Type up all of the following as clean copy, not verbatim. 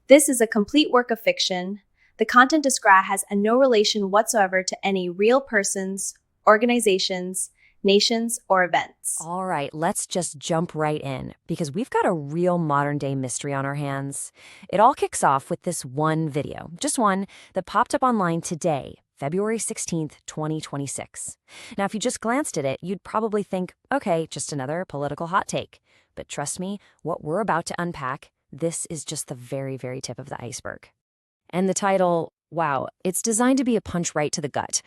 This is a complete work of fiction. The content described has no relation whatsoever to any real persons, organizations, nations, or events. All right, let's just jump right in because we've got a real modern-day mystery on our hands. It all kicks off with this one video, just one, that popped up online today, February 16th, 2026. Now, if you just glanced at it, you'd probably think, okay, just another political hot take. But trust me, what we're about to unpack, this is just the very, very tip of the iceberg. And the title, wow, it's designed to be a punch right to the gut.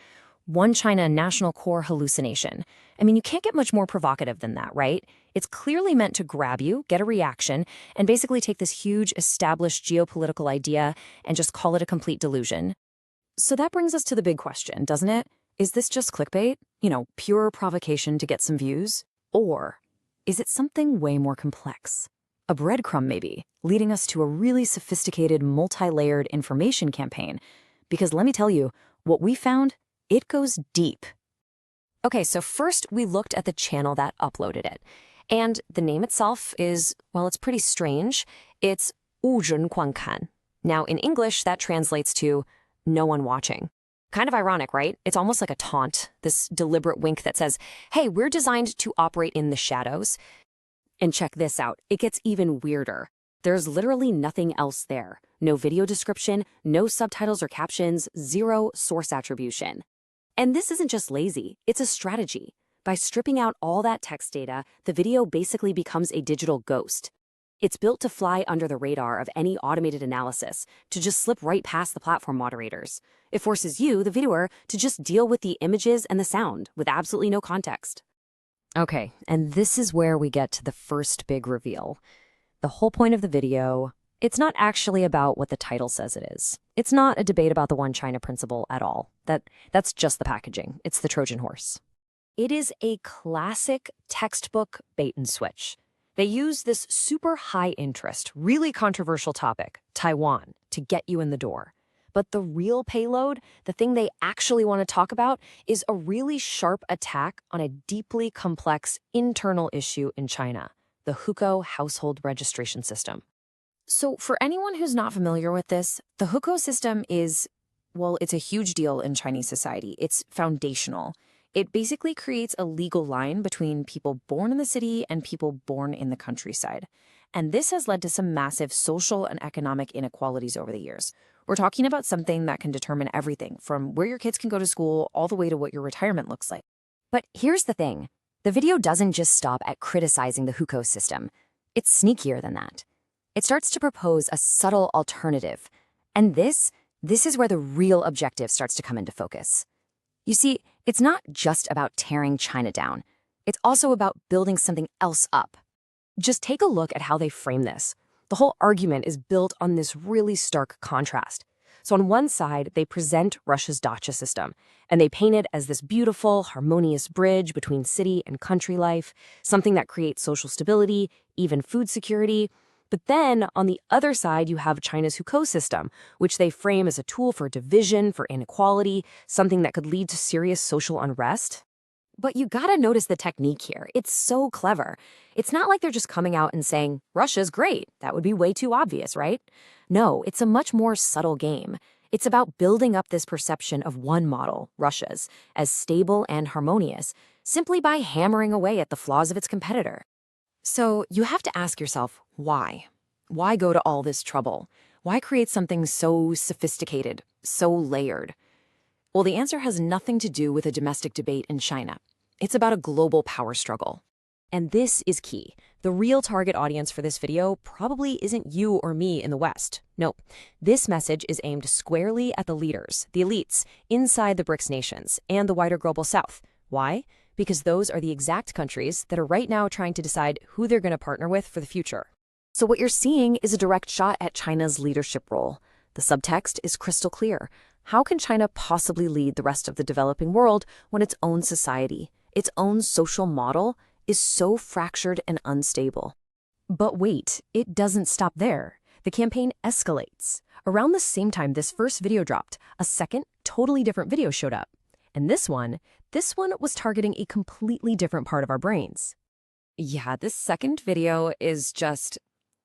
One China national core hallucination. I mean, you can't get much more provocative than that, right? It's clearly meant to grab you, get a reaction, and basically take this huge established geopolitical idea and just call it a complete delusion. So that brings us to the big question, doesn't it? Is this just clickbait? Pure provocation to get some views? Or is it something way more complex? A breadcrumb, maybe, leading us to a really sophisticated, multi-layered information campaign. Because let me tell you, what we found, it goes deep. Okay, so first we looked at the channel that uploaded it. And the name itself is, well, it's pretty strange. It's 无人观看. Now, in English, that translates to no one watching. Kind of ironic, right? It's almost like a taunt, this deliberate wink that says, hey, we're designed to operate in the shadows. And check this out, it gets even weirder. There's literally nothing else there. No video description, no subtitles or captions, zero source attribution. And this isn't just lazy, it's a strategy. By stripping out all that text data, the video basically becomes a digital ghost. It's built to fly under the radar of any automated analysis, to just slip right past the platform moderators. It forces you, the viewer, to just deal with the images and the sound with absolutely no context. Okay, and this is where we get to the first big reveal. The whole point of the video, it's not actually about what the title says it is. It's not a debate about the One China principle at all. That's just the packaging. It's the Trojan horse. It is a classic textbook bait and switch. They use this super high interest, really controversial topic, Taiwan, to get you in the door. But the real payload, the thing they actually want to talk about, is a really sharp attack on a deeply complex internal issue in China, the Hukou household registration system. So for anyone who's not familiar with this, the Hukou system is, well, it's a huge deal in Chinese society. It's foundational. It basically creates a legal line between people born in the city and people born in the countryside. And this has led to some massive social and economic inequalities over the years. We're talking about something that can determine everything from where your kids can go to school all the way to what your retirement looks like. But here's the thing. The video doesn't just stop at criticizing the Hukou system. It's sneakier than that. It starts to propose a subtle alternative. And this is where the real objective starts to come into focus. You see, it's not just about tearing China down. It's also about building something else up. Just take a look at how they frame this. The whole argument is built on this really stark contrast. So on one side, they present Russia's Dacha system, and they paint it as this beautiful, harmonious bridge between city and country life, something that creates social stability, even food security. But then, on the other side, you have China's Hukou system, which they frame as a tool for division, for inequality, something that could lead to serious social unrest. But you gotta notice the technique here. It's so clever. It's not like they're just coming out and saying, Russia's great. That would be way too obvious, right? No, it's a much more subtle game. It's about building up this perception of one model, Russia's, as stable and harmonious, simply by hammering away at the flaws of its competitor. So you have to ask yourself, why? Why go to all this trouble? Why create something so sophisticated, so layered? Well, the answer has nothing to do with a domestic debate in China. It's about a global power struggle. And this is key. The real target audience for this video probably isn't you or me in the West. No, this message is aimed squarely at the leaders, the elites, inside the BRICS nations and the wider global South. Why? Because those are the exact countries that are right now trying to decide who they're going to partner with for the future. So what you're seeing is a direct shot at China's leadership role. The subtext is crystal clear. How can China possibly lead the rest of the developing world when its own society, its own social model, is so fractured and unstable? But wait, it doesn't stop there. The campaign escalates. Around the same time this first video dropped, a second, totally different video showed up. And this one was targeting a completely different part of our brains. Yeah, this second video is just,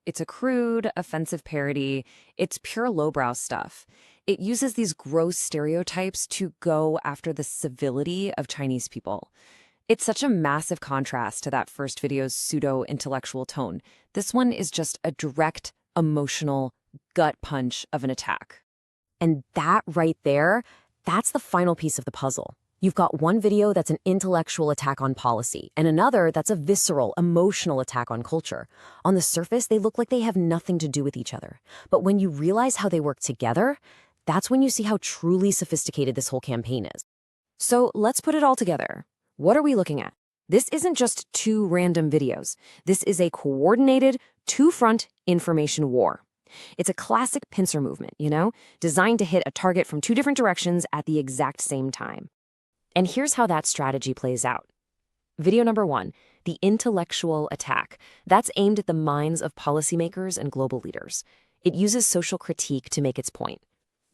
It's a crude, offensive parody. It's pure lowbrow stuff. It uses these gross stereotypes to go after the civility of Chinese people. It's such a massive contrast to that first video's pseudo-intellectual tone. This one is just a direct, emotional gut punch of an attack. And that right there, that's the final piece of the puzzle. You've got one video that's an intellectual attack on policy, and another that's a visceral, emotional attack on culture. On the surface, they look like they have nothing to do with each other. But when you realize how they work together, that's when you see how truly sophisticated this whole campaign is. So let's put it all together. What are we looking at? This isn't just two random videos. This is a coordinated, two-front information war. It's a classic pincer movement, designed to hit a target from two different directions at the exact same time. And here's how that strategy plays out. Video number 1, the intellectual attack. That's aimed at the minds of policymakers and global leaders. It uses social critique to make its point.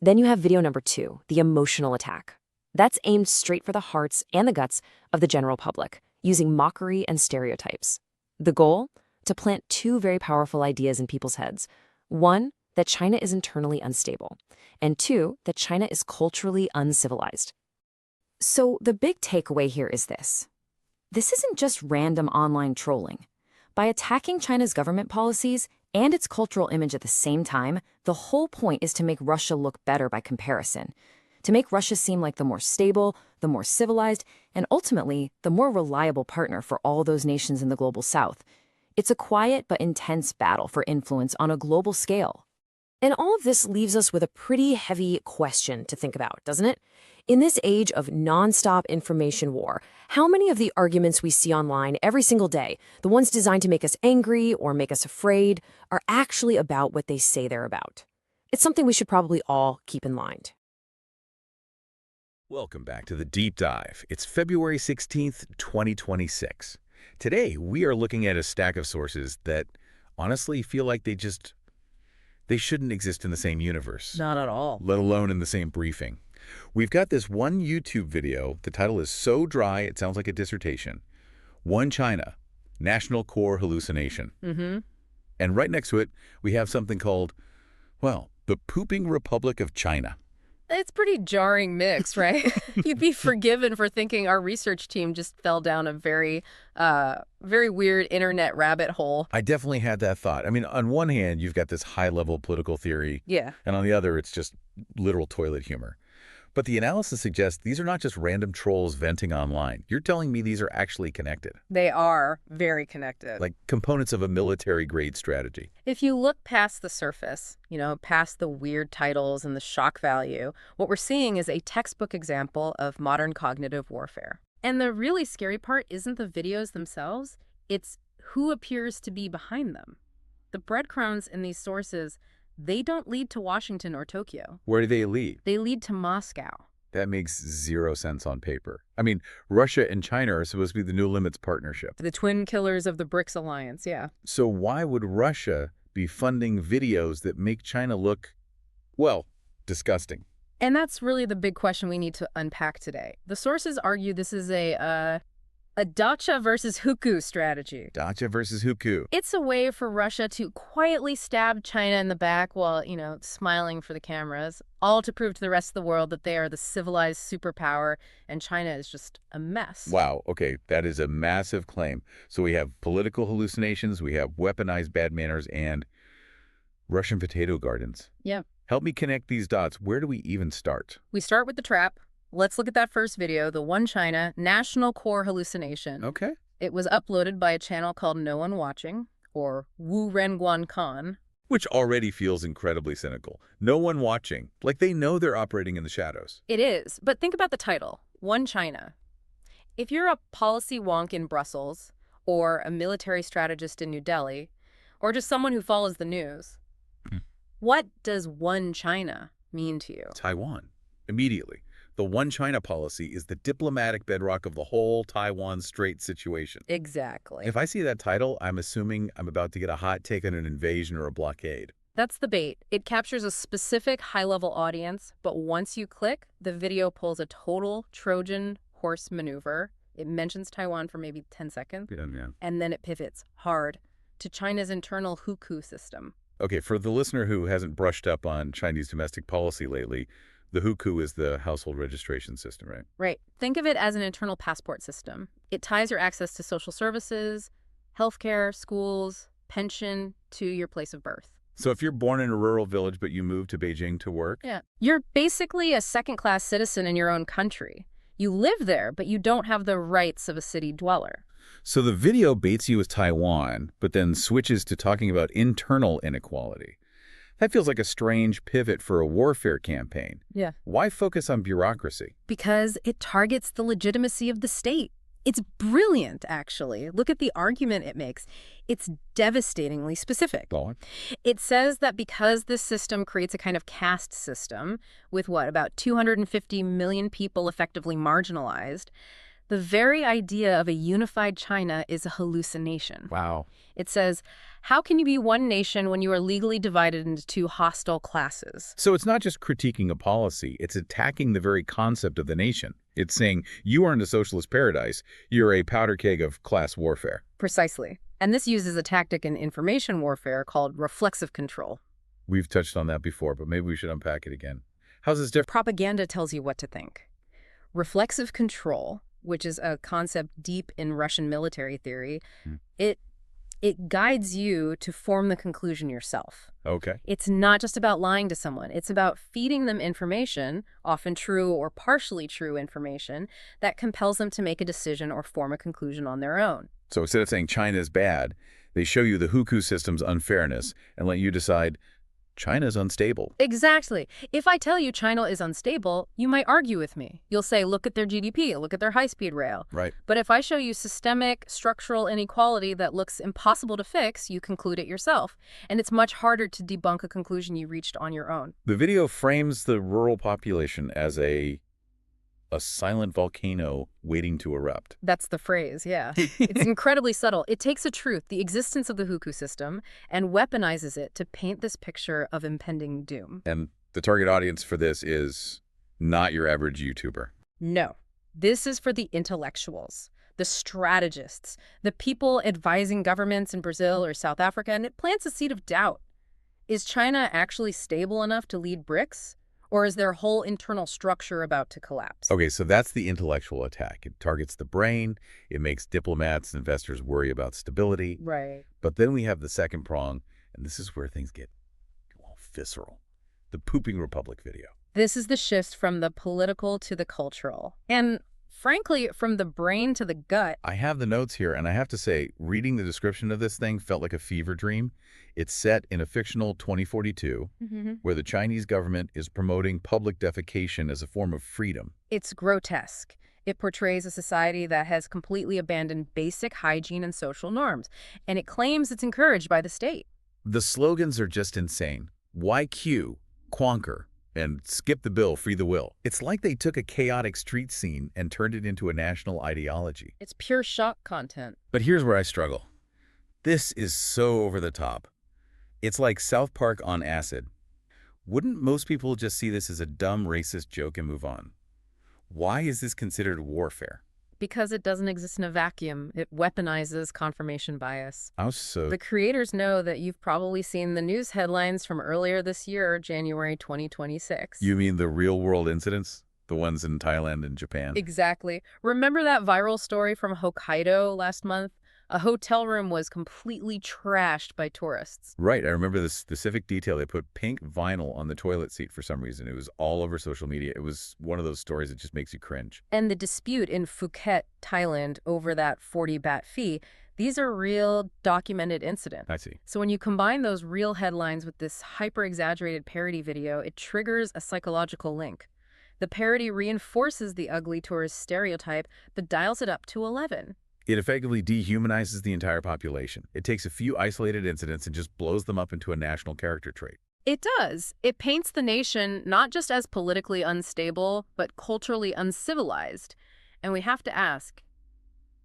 Then you have video number 2, the emotional attack. That's aimed straight for the hearts and the guts of the general public, using mockery and stereotypes. The goal? To plant two very powerful ideas in people's heads. One, that China is internally unstable. And two, that China is culturally uncivilized. So the big takeaway here is this. This isn't just random online trolling. By attacking China's government policies and its cultural image at the same time, the whole point is to make Russia look better by comparison, to make Russia seem like the more stable, the more civilized, and ultimately, the more reliable partner for all those nations in the global south. It's a quiet but intense battle for influence on a global scale. And all of this leaves us with a pretty heavy question to think about, doesn't it? In this age of nonstop information war, how many of the arguments we see online every single day, the ones designed to make us angry or make us afraid, are actually about what they say they're about? It's something we should probably all keep in mind. Welcome back to the Deep Dive. It's February 16th, 2026. Today, we are looking at a stack of sources that honestly feel like they shouldn't exist in the same universe. Not at all. Let alone in the same briefing. We've got this one YouTube video. The title is so dry, it sounds like a dissertation. One China, National Core Hallucination. And right next to it, we have something called, well, the Pooping Republic of China. It's pretty jarring mix, right? You'd be forgiven for thinking our research team just fell down a very weird internet rabbit hole. I definitely had that thought. I mean, on one hand, you've got this high-level political theory. Yeah. And on the other, it's just literal toilet humor. But the analysis suggests these are not just random trolls venting online. You're telling me these are actually connected. They are very connected. Like components of a military-grade strategy. If you look past the surface, past the weird titles and the shock value, what we're seeing is a textbook example of modern cognitive warfare. And the really scary part isn't the videos themselves, it's who appears to be behind them. The breadcrumbs in these sources, they don't lead to Washington or Tokyo. Where do they lead? They lead to Moscow. That makes zero sense on paper. I mean, Russia and China are supposed to be the new limits partnership. The twin killers of the BRICS alliance, yeah. So why would Russia be funding videos that make China look, well, disgusting? And that's really the big question we need to unpack today. The sources argue this is a Dacha versus Hukou strategy. Dacha versus Hukou. It's a way for Russia to quietly stab China in the back while, smiling for the cameras, all to prove to the rest of the world that they are the civilized superpower and China is just a mess. Wow, okay, that is a massive claim. So we have political hallucinations, we have weaponized bad manners, and Russian potato gardens. Yep. Help me connect these dots. Where do we even start? We start with the trap. Let's look at that first video, the One China National Core Hallucination. Okay. It was uploaded by a channel called No One Watching, or Wu Renguan Khan. Which already feels incredibly cynical. No one watching. Like they know they're operating in the shadows. It is, but think about the title, One China. If you're a policy wonk in Brussels, or a military strategist in New Delhi, or just someone who follows the news, what does One China mean to you? Taiwan. Immediately. The One China policy is the diplomatic bedrock of the whole Taiwan Strait situation. Exactly. If I see that title, I'm assuming I'm about to get a hot take on an invasion or a blockade. That's the bait. It captures a specific high-level audience, but once you click, the video pulls a total Trojan horse maneuver. It mentions Taiwan for maybe 10 seconds, Yeah. and then it pivots hard to China's internal Hukou system. Okay, for the listener who hasn't brushed up on Chinese domestic policy lately, the Hukou is the household registration system, right? Right. Think of it as an internal passport system. It ties your access to social services, healthcare, schools, pension to your place of birth. So if you're born in a rural village but you move to Beijing to work? Yeah. You're basically a second-class citizen in your own country. You live there, but you don't have the rights of a city dweller. So the video baits you with Taiwan, but then switches to talking about internal inequality. That feels like a strange pivot for a warfare campaign. Yeah. Why focus on bureaucracy? Because it targets the legitimacy of the state. It's brilliant, actually. Look at the argument it makes. It's devastatingly specific. Go on. It says that because this system creates a kind of caste system with, about 250 million people effectively marginalized, the very idea of a unified China is a hallucination. Wow. It says, how can you be one nation when you are legally divided into two hostile classes? So it's not just critiquing a policy, it's attacking the very concept of the nation. It's saying, you aren't a socialist paradise, you're a powder keg of class warfare. Precisely. And this uses a tactic in information warfare called reflexive control. We've touched on that before, but maybe we should unpack it again. How's this different? Propaganda tells you what to think. Reflexive control, which is a concept deep in Russian military theory, it guides you to form the conclusion yourself. Okay. It's not just about lying to someone. It's about feeding them information, often true or partially true information, that compels them to make a decision or form a conclusion on their own. So instead of saying China is bad, they show you the Hukou system's unfairness and let you decide China's unstable. Exactly. If I tell you China is unstable, you might argue with me. You'll say, look at their GDP, look at their high-speed rail. Right. But if I show you systemic, structural inequality that looks impossible to fix, you conclude it yourself. And it's much harder to debunk a conclusion you reached on your own. The video frames the rural population as a silent volcano waiting to erupt. That's the phrase, yeah. It's incredibly subtle. It takes a truth, the existence of the Hukou system, and weaponizes it to paint this picture of impending doom. And the target audience for this is not your average YouTuber. No. This is for the intellectuals, the strategists, the people advising governments in Brazil or South Africa, and it plants a seed of doubt. Is China actually stable enough to lead BRICS? Or is their whole internal structure about to collapse? Okay, so that's the intellectual attack. It targets the brain. It makes diplomats and investors worry about stability. Right. But then we have the second prong, and this is where things get visceral. The Pooping Republic video. This is the shift from the political to the cultural. And frankly, from the brain to the gut. I have the notes here, and I have to say, reading the description of this thing felt like a fever dream. It's set in a fictional 2042, where the Chinese government is promoting public defecation as a form of freedom. It's grotesque. It portrays a society that has completely abandoned basic hygiene and social norms, and it claims it's encouraged by the state. The slogans are just insane. YQ, Quonker, and skip the bill, free the will. It's like they took a chaotic street scene and turned it into a national ideology. It's pure shock content. But here's where I struggle. This is so over the top. It's like South Park on acid. Wouldn't most people just see this as a dumb racist joke and move on? Why is this considered warfare? Because it doesn't exist in a vacuum. It weaponizes confirmation bias. So The creators know that you've probably seen the news headlines from earlier this year, January 2026. you mean the real-world incidents? The ones in Thailand and Japan? Exactly. Remember that viral story from Hokkaido last month? A hotel room was completely trashed by tourists. Right. I remember the specific detail. They put pink vinyl on the toilet seat for some reason. It was all over social media. It was one of those stories that just makes you cringe. And the dispute in Phuket, Thailand, over that 40 baht fee, these are real documented incidents. I see. So when you combine those real headlines with this hyper-exaggerated parody video, it triggers a psychological link. The parody reinforces the ugly tourist stereotype, but dials it up to 11. It effectively dehumanizes the entire population. It takes a few isolated incidents and just blows them up into a national character trait. It does. It paints the nation not just as politically unstable, but culturally uncivilized. And we have to ask,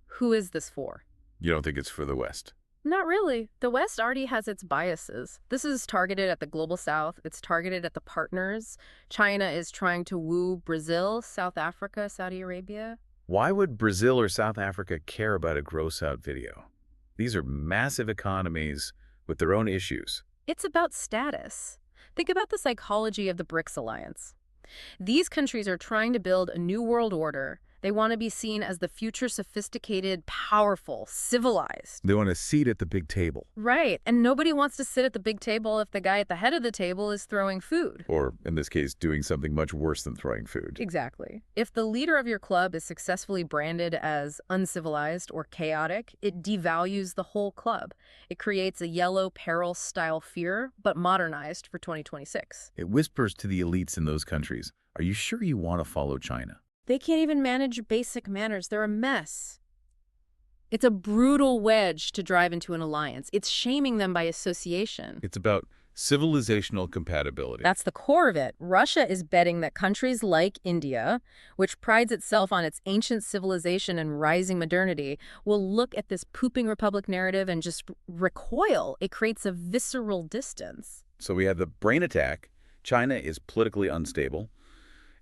who is this for? You don't think it's for the West? Not really. The West already has its biases. This is targeted at the global South. It's targeted at the partners. China is trying to woo Brazil, South Africa, Saudi Arabia. Why would Brazil or South Africa care about a gross-out video? These are massive economies with their own issues. It's about status. Think about the psychology of the BRICS alliance. These countries are trying to build a new world order. They want to be seen as the future sophisticated, powerful, civilized. They want a seat at the big table. Right, and nobody wants to sit at the big table if the guy at the head of the table is throwing food. Or, in this case, doing something much worse than throwing food. Exactly. If the leader of your club is successfully branded as uncivilized or chaotic, it devalues the whole club. It creates a yellow peril-style fear, but modernized for 2026. It whispers to the elites in those countries, are you sure you want to follow China? They can't even manage basic manners. They're a mess. It's a brutal wedge to drive into an alliance. It's shaming them by association. It's about civilizational compatibility. That's the core of it. Russia is betting that countries like India, which prides itself on its ancient civilization and rising modernity, will look at this pooping republic narrative and just recoil. It creates a visceral distance. So we have the brain attack, China is politically unstable,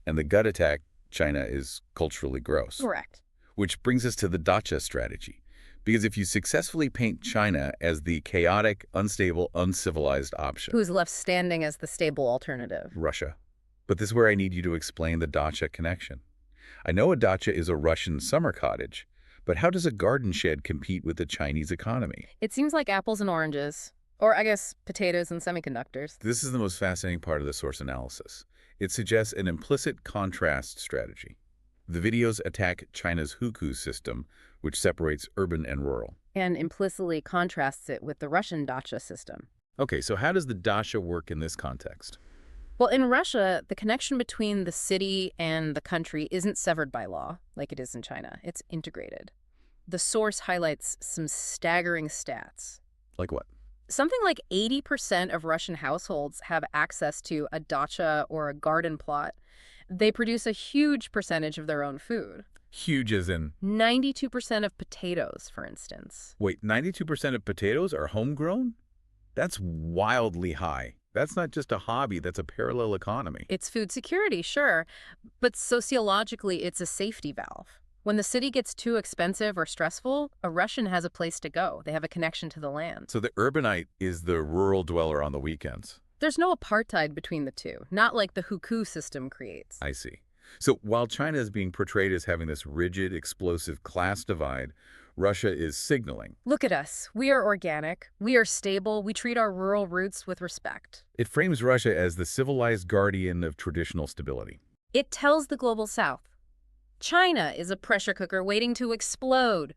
and the gut attack, China is culturally gross. Correct. Which brings us to the Dacha strategy. Because if you successfully paint China as the chaotic, unstable, uncivilized option... Who's left standing as the stable alternative? Russia. But this is where I need you to explain the Dacha connection. I know a dacha is a Russian summer cottage, but how does a garden shed compete with the Chinese economy? It seems like apples and oranges. Or, I guess, potatoes and semiconductors. This is the most fascinating part of the source analysis. It suggests an implicit contrast strategy. The videos attack China's Hukou system, which separates urban and rural. And implicitly contrasts it with the Russian dacha system. Okay, so how does the dacha work in this context? Well, in Russia, the connection between the city and the country isn't severed by law, like it is in China. It's integrated. The source highlights some staggering stats. Like what? Something like 80% of Russian households have access to a dacha or a garden plot. They produce a huge percentage of their own food. Huge as in? 92% of potatoes, for instance. Wait, 92% of potatoes are homegrown? That's wildly high. That's not just a hobby, that's a parallel economy. It's food security, sure, but sociologically it's a safety valve. When the city gets too expensive or stressful, a Russian has a place to go. They have a connection to the land. So the urbanite is the rural dweller on the weekends. There's no apartheid between the two, not like the Hukou system creates. I see. So while China is being portrayed as having this rigid, explosive class divide, Russia is signaling. Look at us. We are organic. We are stable. We treat our rural roots with respect. It frames Russia as the civilized guardian of traditional stability. It tells the global south, China is a pressure cooker waiting to explode.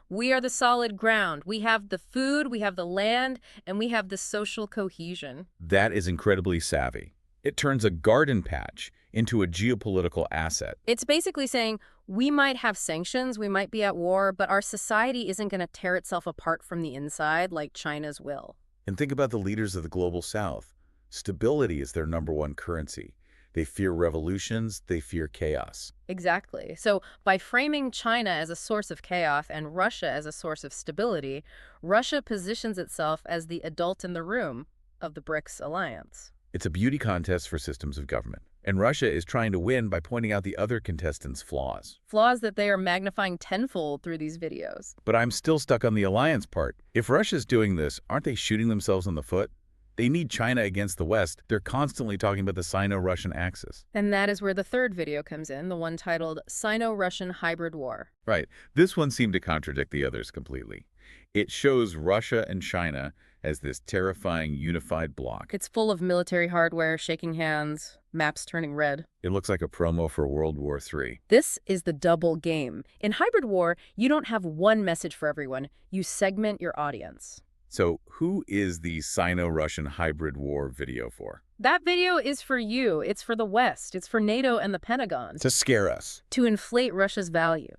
We are the solid ground. We have the food, we have the land, and we have the social cohesion. That is incredibly savvy. It turns a garden patch into a geopolitical asset. It's basically saying, we might have sanctions, we might be at war, but our society isn't going to tear itself apart from the inside like China's will. And think about the leaders of the global south. Stability is their #1 currency. They fear revolutions, they fear chaos. Exactly. So by framing China as a source of chaos and Russia as a source of stability, Russia positions itself as the adult in the room of the BRICS alliance. It's a beauty contest for systems of government. And Russia is trying to win by pointing out the other contestants' flaws. Flaws that they are magnifying tenfold through these videos. But I'm still stuck on the alliance part. If Russia's doing this, aren't they shooting themselves in the foot? They need China against the West. They're constantly talking about the Sino-Russian axis. And that is where the third video comes in, the one titled Sino-Russian Hybrid War. Right. This one seemed to contradict the others completely. It shows Russia and China as this terrifying unified bloc. It's full of military hardware, shaking hands, maps turning red. It looks like a promo for World War III. This is the double game. In hybrid war, you don't have one message for everyone. You segment your audience. So who is the Sino-Russian Hybrid War video for? That video is for you. It's for the West. It's for NATO and the Pentagon. To scare us. To inflate Russia's value.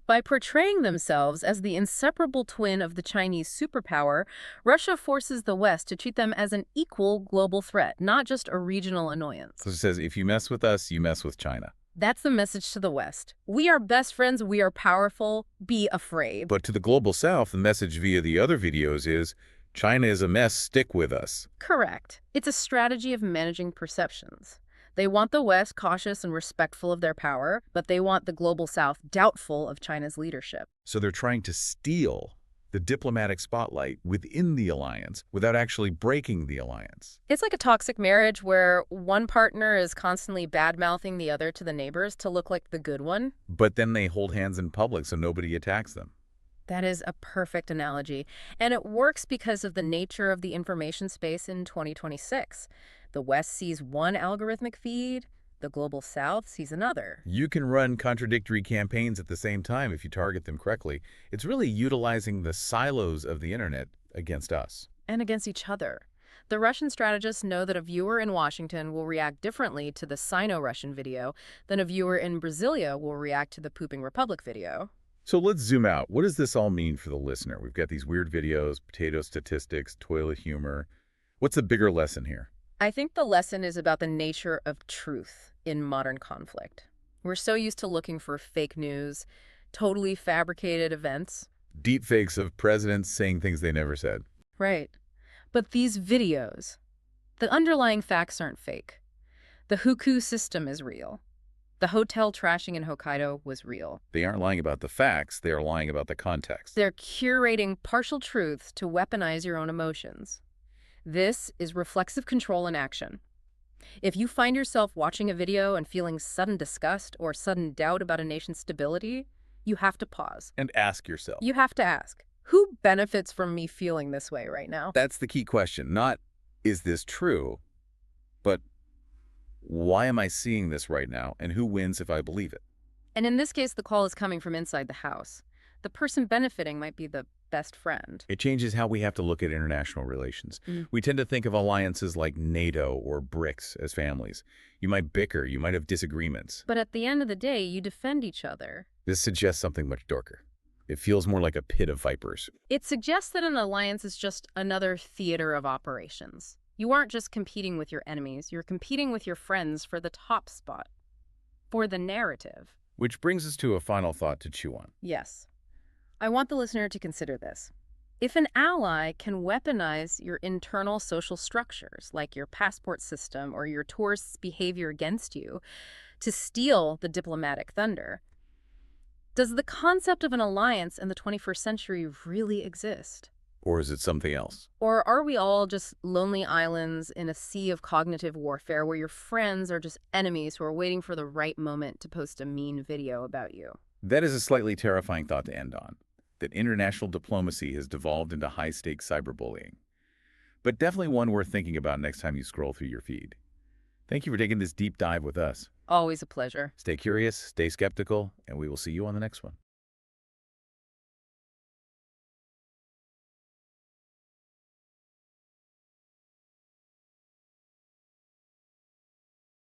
By portraying themselves as the inseparable twin of the Chinese superpower, Russia forces the West to treat them as an equal global threat, not just a regional annoyance. So it says, if you mess with us, you mess with China. That's the message to the West. We are best friends. We are powerful. Be afraid. But to the global south, the message via the other videos is, China is a mess, stick with us. Correct. It's a strategy of managing perceptions. They want the West cautious and respectful of their power, but they want the global south doubtful of China's leadership. So they're trying to steal the diplomatic spotlight within the alliance without actually breaking the alliance. It's like a toxic marriage where one partner is constantly bad-mouthing the other to the neighbors to look like the good one. But then they hold hands in public so nobody attacks them. That is a perfect analogy. And it works because of the nature of the information space in 2026. The West sees one algorithmic feed, the Global South sees another. You can run contradictory campaigns at the same time if you target them correctly. It's really utilizing the silos of the internet against us. And against each other. The Russian strategists know that a viewer in Washington will react differently to the Sino-Russian video than a viewer in Brasilia will react to the Pooping Republic video. So let's zoom out. What does this all mean for the listener? We've got these weird videos, potato statistics, toilet humor. What's the bigger lesson here? I think the lesson is about the nature of truth in modern conflict. We're so used to looking for fake news, totally fabricated events. Deep fakes of presidents saying things they never said. Right. But these videos, the underlying facts aren't fake. The Hukou system is real. The hotel trashing in Hokkaido was real. They aren't lying about the facts, they are lying about the context. They're curating partial truths to weaponize your own emotions. This is reflexive control in action. If you find yourself watching a video and feeling sudden disgust or sudden doubt about a nation's stability, you have to pause. And ask yourself. You have to ask, who benefits from me feeling this way right now? That's the key question. Not, is this true? But why am I seeing this right now? And who wins if I believe it? And in this case, the call is coming from inside the house. The person benefiting might be the best friend. It changes how we have to look at international relations. We tend to think of alliances like NATO or BRICS as families. You might bicker, you might have disagreements. But at the end of the day, you defend each other. This suggests something much darker. It feels more like a pit of vipers. It suggests that an alliance is just another theater of operations. You aren't just competing with your enemies, you're competing with your friends for the top spot. For the narrative. Which brings us to a final thought to chew on. Yes. I want the listener to consider this. If an ally can weaponize your internal social structures, like your passport system or your tourists' behavior against you, to steal the diplomatic thunder, does the concept of an alliance in the 21st century really exist? Or is it something else? Or are we all just lonely islands in a sea of cognitive warfare where your friends are just enemies who are waiting for the right moment to post a mean video about you? That is a slightly terrifying thought to end on, that international diplomacy has devolved into high-stakes cyberbullying. But definitely one worth thinking about next time you scroll through your feed. Thank you for taking this deep dive with us. Always a pleasure. Stay curious, stay skeptical, and we will see you on the next one.